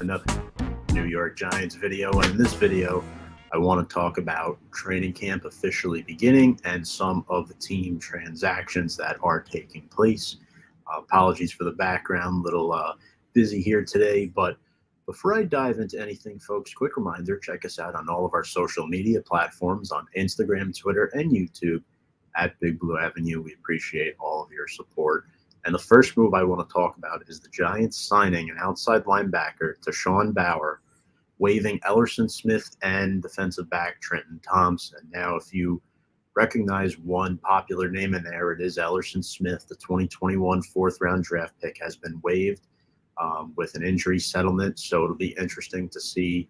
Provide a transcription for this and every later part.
another New York Giants video. And in this video, I want to talk about training camp officially beginning and some of the team transactions that are taking place. Apologies for the background, little busy here today. But before I dive into anything, folks, quick reminder, check us out on all of our social media platforms on Instagram, Twitter, and YouTube at Big Blue Avenue. We appreciate all of your support. And the first move I want to talk about is the Giants signing an outside linebacker, Tashawn Bower, waiving Elerson Smith and defensive back Trenton Thompson. Now, if you recognize one popular name in there, it is Elerson Smith. The 2021 fourth-round draft pick has been waived with an injury settlement, so it'll be interesting to see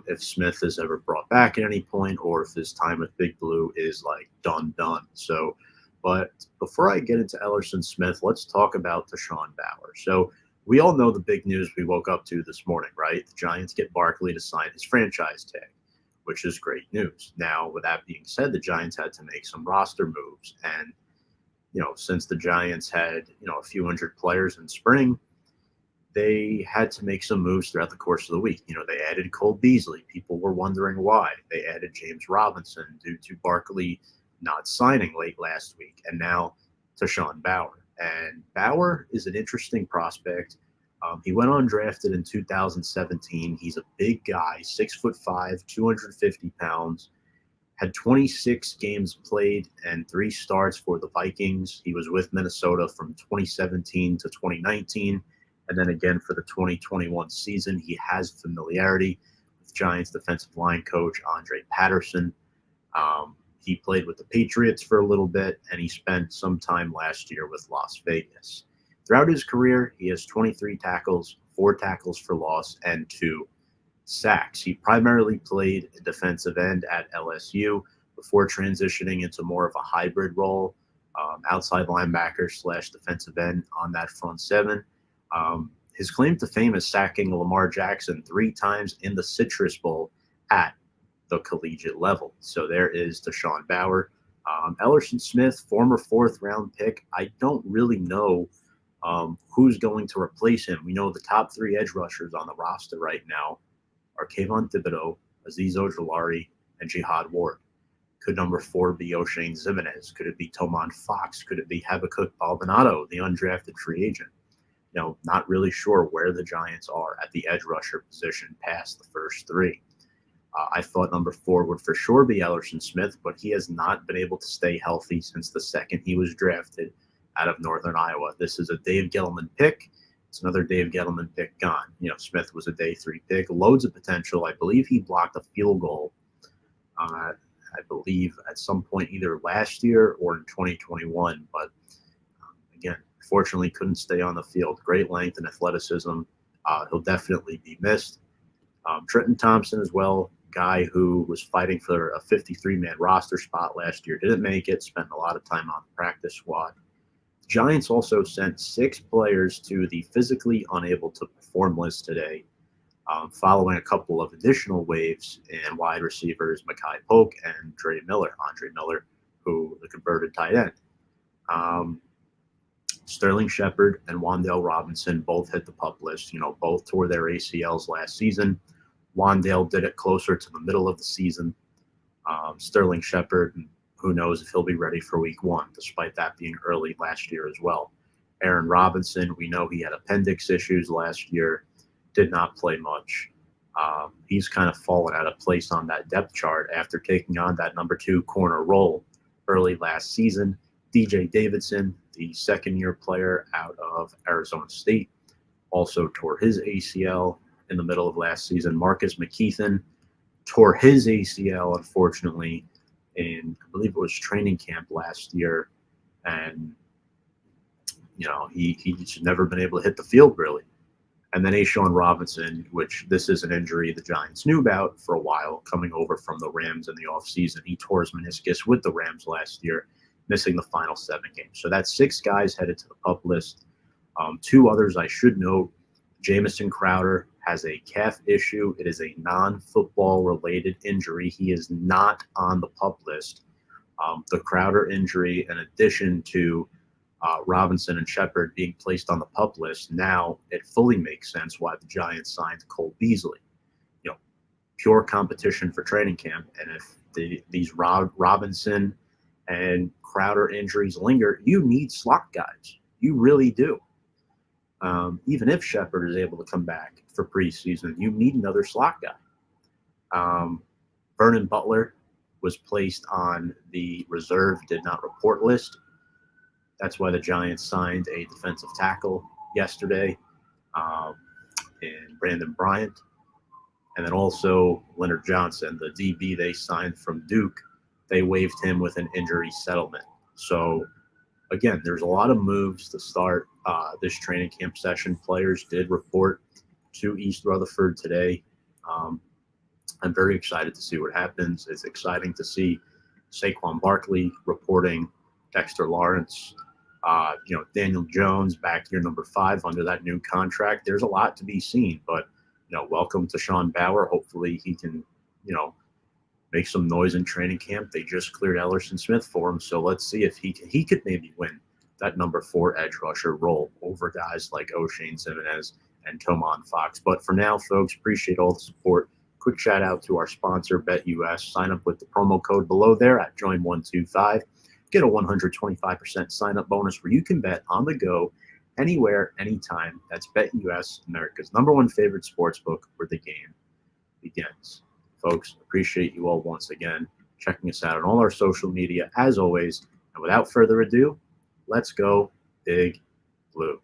if Smith is ever brought back at any point or if his time with Big Blue is like done. So, but before I get into Elerson Smith, let's talk about Tashawn Bower. So we all know the big news we woke up to this morning, right? The Giants get Barkley to sign his franchise tag, which is great news. Now, with that being said, the Giants had to make some roster moves. And, since the Giants had, a few hundred players in spring, they had to make some moves throughout the course of the week. They added Cole Beasley. People were wondering why. They added James Robinson due to Barkley not signing late last week, and now Tashawn Bower. And Bower is an interesting prospect. He went undrafted in 2017. He's a big guy, 6'5", 250 pounds, had 26 games played and 3 starts for the Vikings. He was with Minnesota from 2017 to 2019. And then again for the 2021 season, he has familiarity with Giants defensive line coach Andre Patterson. He played with the Patriots for a little bit, and he spent some time last year with Las Vegas. Throughout his career, he has 23 tackles, 4 tackles for loss, and 2 sacks. He primarily played defensive end at LSU before transitioning into more of a hybrid role, outside linebacker / defensive end on that front seven. His claim to fame is sacking Lamar Jackson 3 times in the Citrus Bowl at the collegiate level. So there is Tashawn Bower. Elerson Smith, former 4th-round pick. I don't really know who's going to replace him. We know the top 3 edge rushers on the roster right now are Kayvon Thibodeau, Azeez Ojulari, and Jihad Ward. Could number 4 be O'Shane Ximines? Could it be Tomon Fox? Could it be Habakkuk Baldonado, the undrafted free agent? Not really sure where the Giants are at the edge rusher position past the first 3. I thought number 4 would for sure be Elerson Smith, but he has not been able to stay healthy since the second he was drafted out of Northern Iowa. This is a Dave Gettleman pick. It's another Dave Gettleman pick gone. Smith was a day 3 pick, loads of potential. I believe he blocked a field goal, I believe at some point either last year or in 2021. But again, fortunately couldn't stay on the field. Great length and athleticism. He'll definitely be missed. Trenton Thompson as well, guy who was fighting for a 53-man roster spot last year, didn't make it, spent a lot of time on the practice squad. The Giants also sent 6 players to the physically unable to perform list today, following a couple of additional waves in wide receivers Mekhi Polk and Andre Miller, who the converted tight end. Sterling Shepard and Wan'Dale Robinson both hit the PUP list. Both tore their ACLs last season. Wan'Dale did it closer to the middle of the season. Sterling Shepard, who knows if he'll be ready for week 1, despite that being early last year as well. Aaron Robinson, we know he had appendix issues last year, did not play much. He's kind of fallen out of place on that depth chart after taking on that number 2 corner role early last season. DJ Davidson, the second-year player out of Arizona State, also tore his ACL in the middle of last season. Marcus McKeithen tore his ACL, unfortunately, in, I believe it was training camp last year. And, he's never been able to hit the field, really. And then Ashawn Robinson, which this is an injury the Giants knew about for a while, coming over from the Rams in the offseason. He tore his meniscus with the Rams last year, missing the final 7 games. So that's 6 guys headed to the PUP list. 2 others I should note. Jamison Crowder has a calf issue. It is a non-football related injury. He is not on the PUP list. The Crowder injury, in addition to Robinson and Shepard being placed on the PUP list, now it fully makes sense why the Giants signed Cole Beasley. You know, pure competition for training camp. And if these Robinson and Crowder injuries linger, you need slot guys. You really do. Even if Shepard is able to come back for preseason, you need another slot guy. Vernon Butler was placed on the reserve, did not report list. That's why the Giants signed a defensive tackle yesterday in Brandon Bryant. And then also Leonard Johnson, the DB they signed from Duke, they waived him with an injury settlement. So, again, there's a lot of moves to start this training camp session. Players did report to East Rutherford today. I'm very excited to see what happens. It's exciting to see Saquon Barkley reporting, Dexter Lawrence, Daniel Jones back year number 5 under that new contract. There's a lot to be seen, but welcome to Tashawn Bower. Hopefully he can, make some noise in training camp. They just cleared Elerson Smith for him, so let's see if he could maybe win that number 4 edge rusher role over guys like O'Shane Ximenez and Tomon Fox. But for now, folks, appreciate all the support. Quick shout out to our sponsor, BetUS. Sign up with the promo code below there at Join125. Get a 125% sign-up bonus where you can bet on the go, anywhere, anytime. That's BetUS, America's #1 favorite sportsbook where the game begins. Folks, appreciate you all once again checking us out on all our social media, as always. And without further ado, let's go Big Blue.